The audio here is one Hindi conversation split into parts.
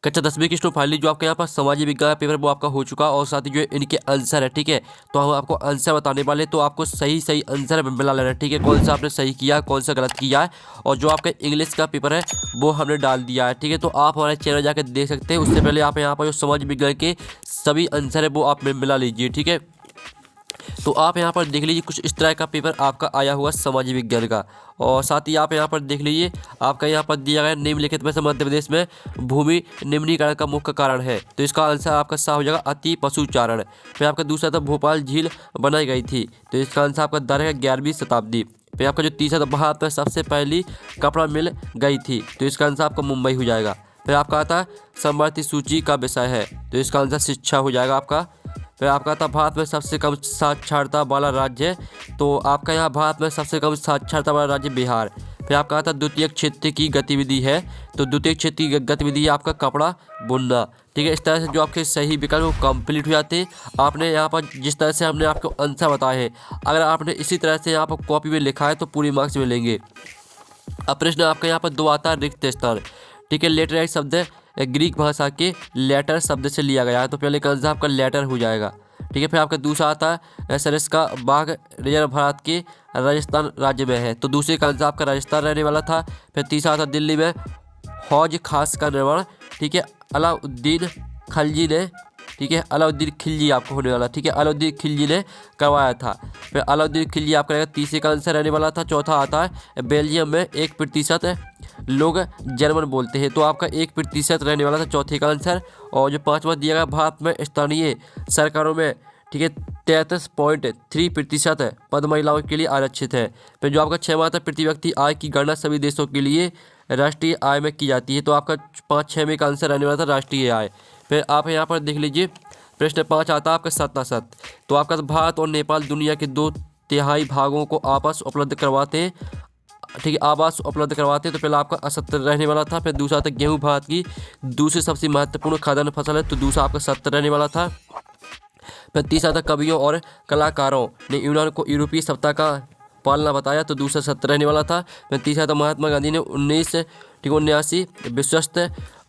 कक्षा 10वीं की स्टूडेंट फाइनली जो आपका यहाँ पर सामाजिक विज्ञान का पेपर वो आपका हो चुका और साथ ही जो इनके आंसर है, ठीक है। तो हम आपको आंसर बताने वाले, तो आपको सही सही आंसर मिला लेना है, ठीक है। कौन सा आपने सही किया, कौन सा गलत किया है। और जो आपका इंग्लिश का पेपर है वो हमने डाल दिया है, ठीक है। तो आप हमारे चैनल जाकर देख सकते हैं। उससे पहले आप यहाँ पर जो समाज विज्ञान के सभी आंसर है वो आप मिला लीजिए, ठीक है। तो आप यहाँ पर देख लीजिए कुछ इस तरह का पेपर आपका आया हुआ समाजिक विज्ञान का। और साथ ही आप यहाँ पर देख लीजिए आपका यहाँ पर दिया गया निम्नलिखित में से मध्य प्रदेश में भूमि निम्नीकरण का मुख्य कारण है। तो इसका आंसर आपका सा हो जाएगा अति पशुचारण। फिर आपका दूसरा था भोपाल झील बनाई गई थी, तो इसका आंसर आपका दर है 11वीं शताब्दी। फिर आपका जो तीसरा था भारत में सबसे पहली कपड़ा मिल गई थी, तो इसका आंसर आपका मुंबई हो जाएगा। फिर आपका आता है समवर्ती सूची का विषय है, तो इसका आंसर शिक्षा हो जाएगा आपका। फिर आपका था भारत में सबसे कम साक्षरता वाला राज्य, तो आपका यहाँ भारत में सबसे कम साक्षरता वाला राज्य बिहार। फिर आपका आता द्वितीय क्षेत्र की गतिविधि है, तो द्वितीय क्षेत्र की गतिविधि है आपका कपड़ा बुनना, ठीक है। इस तरह से जो आपके सही विकल्प वो कंप्लीट हो जाते हैं। आपने यहाँ पर जिस तरह से हमने आपको आंसर बताए हैं, अगर आपने इसी तरह से यहाँ पर कॉपी में लिखा है तो पूरी मार्क्स मिलेंगे। अब प्रश्न आपका यहाँ पर दो आता है रिक्त स्थान, ठीक है। लेटराइट शब्द ग्रीक भाषा के लेटर शब्द से लिया गया है, तो पहले का आंसर आपका लेटर हो जाएगा, ठीक है। फिर आपका दूसरा आता है सरिस्का बाघ रिजर्व भारत के राजस्थान राज्य में है, तो दूसरे का आंसर आपका राजस्थान रहने वाला था। फिर तीसरा आता दिल्ली में हौज खास का निर्माण, ठीक है, अलाउद्दीन खिलजी ने, ठीक है, अलाउद्दीन खिलजी आपको होने वाला, ठीक है, अलाउद्दीन खिलजी ने करवाया था। फिर अलाउद्दीन खिलजी आपका रहेगा, तीसरे का आंसर रहने वाला था। चौथा आता है बेल्जियम में 1% लोग जर्मन बोलते हैं, तो आपका 1% रहने वाला था चौथे का आंसर। और जो पांचवा दिया गया भारत में स्थानीय सरकारों में, ठीक है, 33.3% पद महिलाओं के लिए आरक्षित है। फिर जो आपका छठवां था प्रति व्यक्ति आय की गणना सभी देशों के लिए राष्ट्रीय आय में की जाती है, तो आपका 5-6 में का आंसर रहने वाला था राष्ट्रीय आय। फिर आप यहाँ पर देख लीजिए प्रश्न 5 आता है आपका सत्तासत, तो आपका भारत और नेपाल दुनिया के 2/3 भागों को आपस उपलब्ध करवाते हैं, ठीक है, आवास उपलब्ध करवाते हैं, तो पहला आपका असत्य रहने वाला था। फिर दूसरा था गेहूं भारत की दूसरी सबसे महत्वपूर्ण खाद्यान्न फसल है, तो दूसरा आपका सत्य रहने वाला था। फिर तीसरा था कवियों और कलाकारों ने यूनान को यूरोपीय सभ्यता का पालना बताया, तो दूसरा सत्य रहने वाला था। फिर तीसरा था महात्मा गांधी ने 1979 विश्वस्त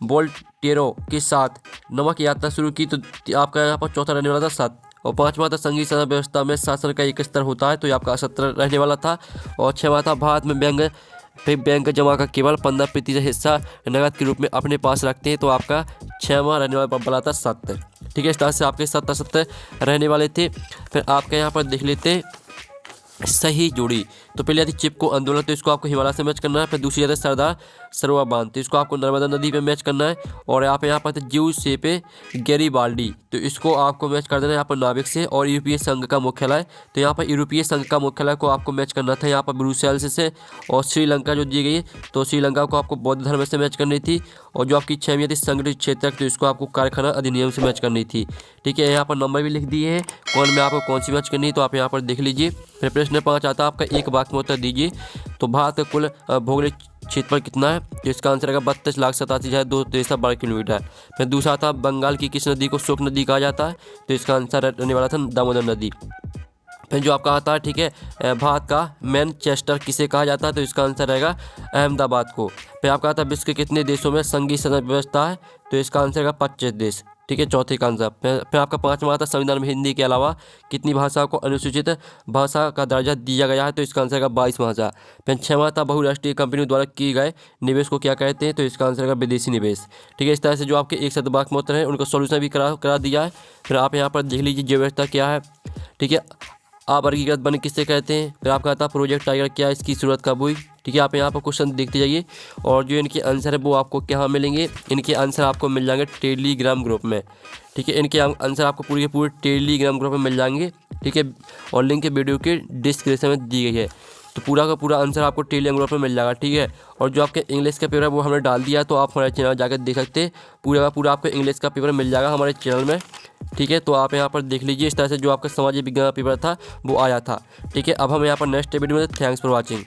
वोल्टेरो के साथ नमक यात्रा शुरू की, तो आपका यहाँ पर चौथा रहने वाला था सत्य। और पांचवा था संघीय शासन व्यवस्था में शासन का एक स्तर होता है, तो ये आपका असत्य रहने वाला था। और छठवां था भारत में बैंक जमा का केवल 15% हिस्सा नकद के रूप में अपने पास रखते हैं, तो आपका छठवां रहने वाला था सत्य, ठीक है। इस तरह से आपके सत्य रहने वाले थे। फिर आपके यहाँ पर देख लेते सही जोड़ी, तो पहले आती चिपको आंदोलन, तो इसको आपको हिमालय से मैच करना है। फिर दूसरी आती सरदार सरोवर बांध, तो इसको आपको नर्मदा नदी पे मैच करना है। और यहाँ पर जीव से पे गैरीबाल्डी, तो इसको आपको मैच कर देना है यहाँ पर नाविक से। और यूरोपीय संघ का मुख्यालय, तो यहाँ पर यूरोपीय संघ का मुख्यालय को आपको मैच करना था यहाँ पर ब्रुसेल्स से। और श्रीलंका जो दी गई, तो श्रीलंका को आपको बौद्ध धर्म से मैच करनी थी। और जो आपकी छवीं थी संगठित क्षेत्र, तो इसको आपको कारखाना अधिनियम से मैच करनी थी, ठीक है। यहाँ पर नंबर भी लिख दिए हैं कौन में आपको कौन सी मैच करनी है, तो आप यहाँ पर देख लीजिए। फिर प्रश्न 5 आता है आपका एक वाक्य में उत्तर दीजिए, तो भारत का कुल भौगोलिक क्षेत्रफल कितना है, तो इसका आंसर है 32,87,212 किलोमीटर। फिर दूसरा था बंगाल की किस नदी को शोक नदी कहा जाता है, तो इसका आंसर रहने वाला था दामोदर नदी। फिर जो आपका आता है, ठीक है, भारत का मैनचेस्टर किसे कहा जाता है, तो इसका आंसर रहेगा अहमदाबाद को। फिर आपका आता है विश्व के कितने देशों में संघीय शासन व्यवस्था है, तो इसका आंसर रहेगा 25 देश, ठीक है, चौथे का आंसर। फिर आपका पांचवा आता है संविधान में हिंदी के अलावा कितनी भाषाओं को अनुसूचित भाषा का दर्जा दिया गया है, तो इसका आंसर रहेगा 22 भाषा। फिर छठवां था बहुराष्ट्रीय कंपनियों द्वारा किए गए निवेश को क्या कहते हैं, तो इसका आंसर रहेगा विदेशी निवेश, ठीक है। इस तरह से जो आपके 1 वाक्य में उत्तर है उनका सोल्यूशन भी करा दिया है। फिर आप यहाँ पर देख लीजिए जैव व्यवस्था क्या है, ठीक है, अवर्गीकृत वन किससे कहते हैं। फिर आपका आता है प्रोजेक्ट टाइगर क्या है, इसकी शुरुआत कब हुई, ठीक है। आप यहाँ पर क्वेश्चन देखते जाइए और जो इनके आंसर है वो आपको कहाँ मिलेंगे, इनके आंसर आपको मिल जाएंगे टेलीग्राम ग्रुप में, ठीक है। इनके आंसर आपको पूरे के पूरे टेलीग्राम ग्रुप में मिल जाएंगे, ठीक है। और लिंक वीडियो के डिस्क्रिप्शन में दी गई है, तो पूरा का पूरा आंसर आपको टेलीग्राम ग्रुप में मिल जाएगा, ठीक है। और जो आपके इंग्लिश का पेपर है वो हमने डाल दिया, तो आप हमारे चैनल जाकर देख सकते हैं, पूरा का पूरा आपको इंग्लिश का पेपर मिल जाएगा हमारे चैनल में, ठीक है। तो आप यहाँ पर देख लीजिए इस तरह से जो आपका सामाजिक विज्ञान का पेपर था वो आया था, ठीक है। अब हम यहाँ पर नेक्स्ट वीडियो में, थैंक्स फॉर वॉचिंग।